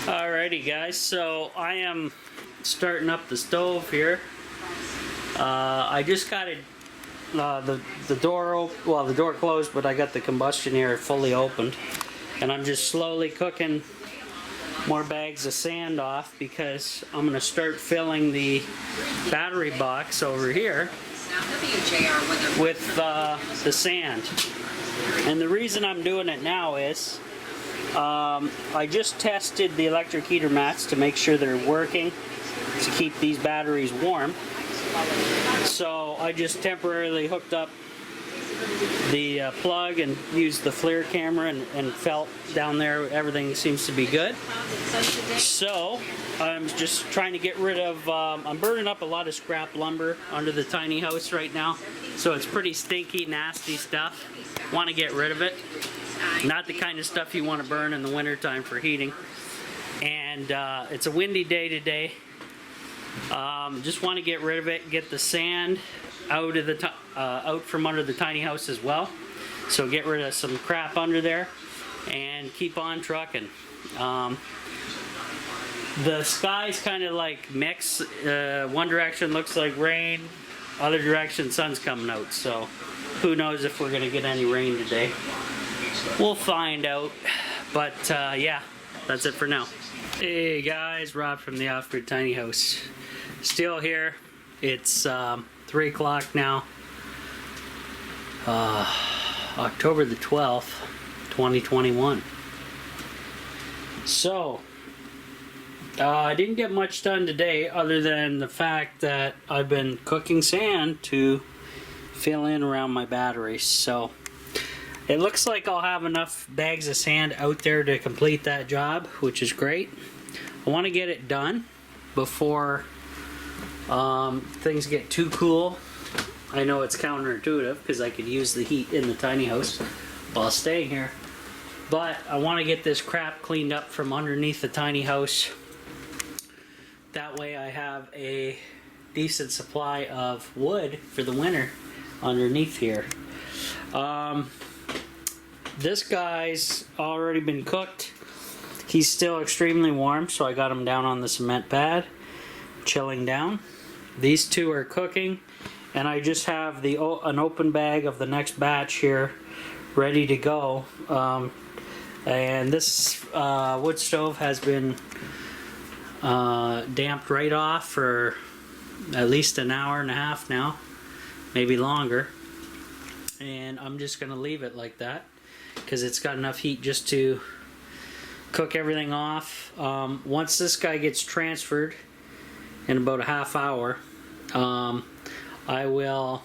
Alrighty guys, so I am starting up the stove here. I just got it, the door open, well the door closed, but I got the combustion here fully opened. And I'm just slowly cooking more bags of sand off because I'm going to start filling the battery box over here with the sand. And the reason I'm doing it now is I just tested the electric heater mats to make sure they're working to keep these batteries warm. So I just temporarily hooked up the plug and used the FLIR camera and felt down there everything seems to be good. So I'm just trying to get rid of, I'm burning up a lot of scrap lumber under the tiny house right now. So it's pretty stinky, nasty stuff. Want to get rid of it. Not the kind of stuff you want to burn in the winter time for heating. And it's a windy day today. Just want to get rid of it, get the sand out of the out from under the tiny house as well. So get rid of some crap under there and keep on trucking. The sky's kind of like mixed. One direction looks like rain, other direction sun's coming out. So who knows if we're gonna get any rain today. We'll find out. But yeah, that's it for now. Hey guys, Rob from the Off-Grid Tiny House. Still here. It's 3 o'clock now. October the 12th, 2021. So, I didn't get much done today other than the fact that I've been cooking sand to fill in around my batteries. So, it looks like I'll have enough bags of sand out there to complete that job, which is great. I want to get it done before things get too cool. I know it's counterintuitive because I could use the heat in the tiny house while staying here. But I want to get this crap cleaned up from underneath the tiny house. That way I have a decent supply of wood for the winter underneath here. This guy's already been cooked. He's still extremely warm, so I got him down on the cement pad, chilling down. These two are cooking, and I just have an open bag of the next batch here ready to go. And this wood stove has been damped right off for at least an hour and a half now, maybe longer. And I'm just going to leave it like that because it's got enough heat just to cook everything off. Once this guy gets transferred in about a half hour, I will,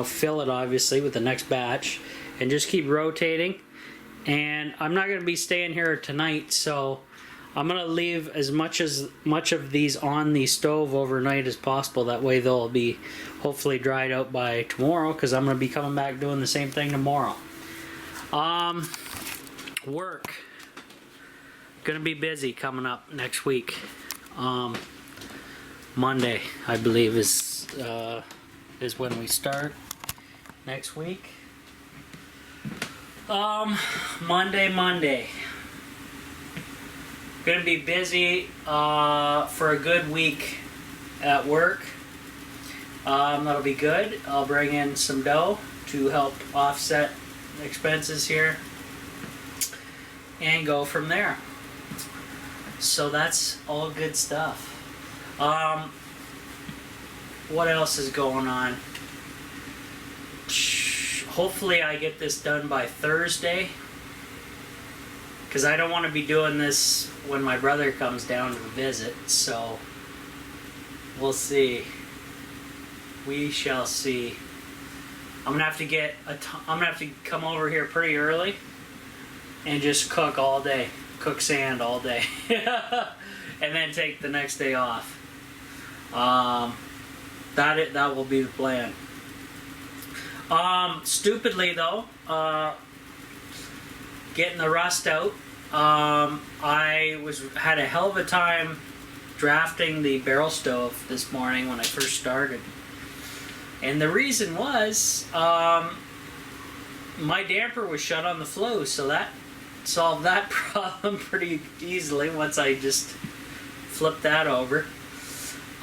fill it obviously with the next batch and just keep rotating. And I'm not going to be staying here tonight, so I'm going to leave as much of these on the stove overnight as possible. That way they'll be hopefully dried out by tomorrow, because I'm going to be coming back doing the same thing tomorrow. Work. Gonna be busy coming up next week. Monday, I believe, is when we start next week. Monday. Gonna be busy for a good week at work. That'll be good. I'll bring in some dough to help offset expenses here and go from there. So that's all good stuff. What else is going on? Hopefully I get this done by Thursday, because I don't want to be doing this when my brother comes down to visit. So we'll see. We shall see. I'm gonna have to come over here pretty early and just cook all day. Cook sand all day. And then take the next day off. That will be the plan. Stupidly though, getting the rust out, I had a hell of a time drafting the barrel stove this morning when I first started. And the reason was, my damper was shut on the flue, so that solved that problem pretty easily once I just flipped that over.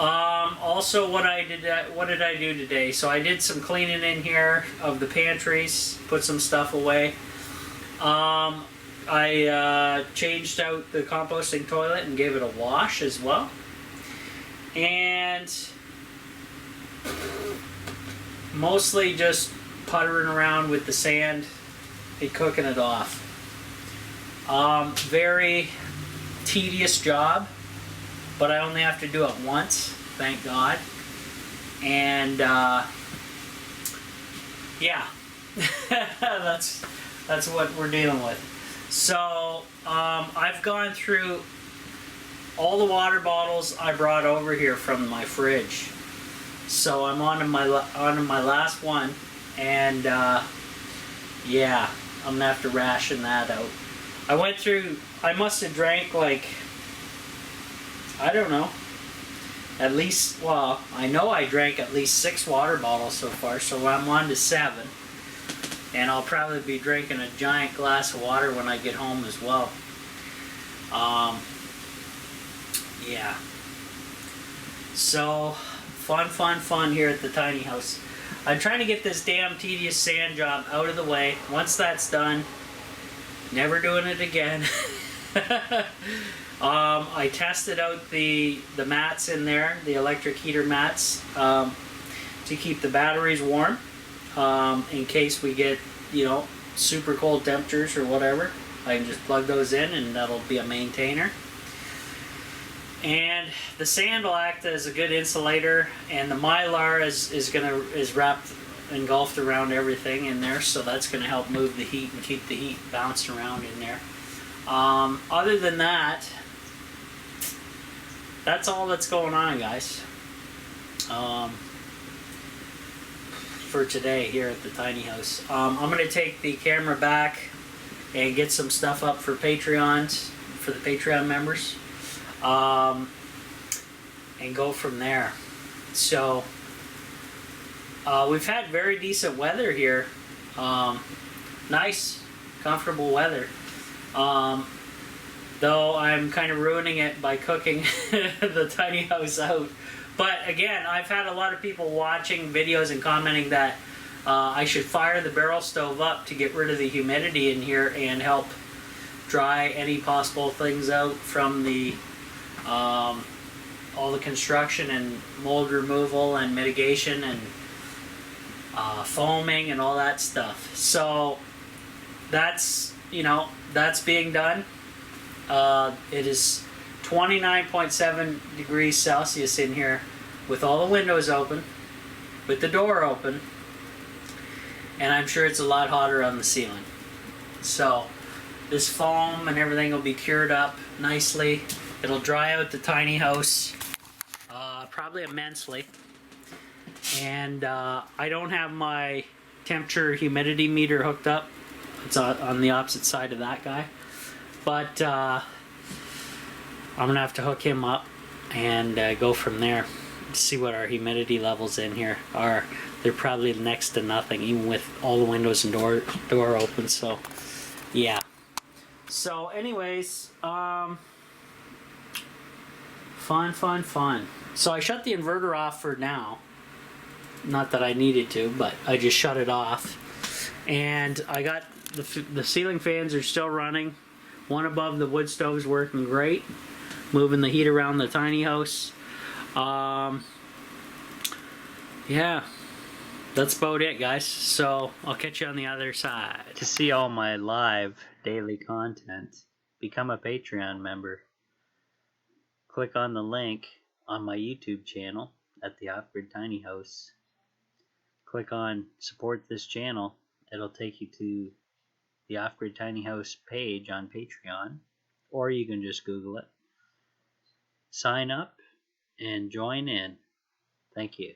Also, what did I do today? So I did some cleaning in here of the pantries, put some stuff away. I changed out the composting toilet and gave it a wash as well. And mostly just puttering around with the sand and cooking it off. Very tedious job, but I only have to do it once, thank God. And yeah, that's what we're dealing with. So I've gone through all the water bottles I brought over here from my fridge. So I'm on to my last one, and yeah, I'm gonna have to ration that out. I must have drank like, I don't know, at least, well, I know I drank at least 6 water bottles so far, so I'm on to 7. And I'll probably be drinking a giant glass of water when I get home as well. Yeah. So, fun here at the tiny house. I'm trying to get this damn tedious sand job out of the way. Once that's done, never doing it again. I tested out the mats in there, the electric heater mats, to keep the batteries warm, in case we get, super cold temperatures or whatever. I can just plug those in and that'll be a maintainer. And the sand will act as a good insulator, and the mylar is wrapped, engulfed around everything in there, so that's going to help move the heat and keep the heat bounced around in there. Other than that, that's all that's going on, guys, for today here at the tiny house. I'm going to take the camera back and get some stuff up for Patreons, for the Patreon members, and go from there. So we've had very decent weather here. Nice, comfortable weather. Though I'm kind of ruining it by cooking the tiny house out. But again, I've had a lot of people watching videos and commenting that I should fire the barrel stove up to get rid of the humidity in here and help dry any possible things out from the all the construction and mold removal and mitigation and foaming and all that stuff. So that's being done. It is 29.7 degrees Celsius in here with all the windows open, with the door open, and I'm sure it's a lot hotter on the ceiling. So this foam and everything will be cured up nicely. It'll dry out the tiny house probably immensely. And I don't have my temperature humidity meter hooked up. It's on the opposite side of that guy. But I'm going to have to hook him up and go from there. See what our humidity levels in here are. They're probably next to nothing, even with all the windows and door open. So, yeah. So, anyways, fun. So I shut the inverter off for now. Not that I needed to, but I just shut it off. And I got the ceiling fans are still running. One above the wood stove is working great. Moving the heat around the tiny house. Yeah, that's about it, guys. So I'll catch you on the other side. To see all my live daily content, become a Patreon member. Click on the link on my YouTube channel at the Off-Grid Tiny House. Click on support this channel. It'll take you to the Off-Grid Tiny House page on Patreon, or you can just Google it. Sign up and join in. Thank you.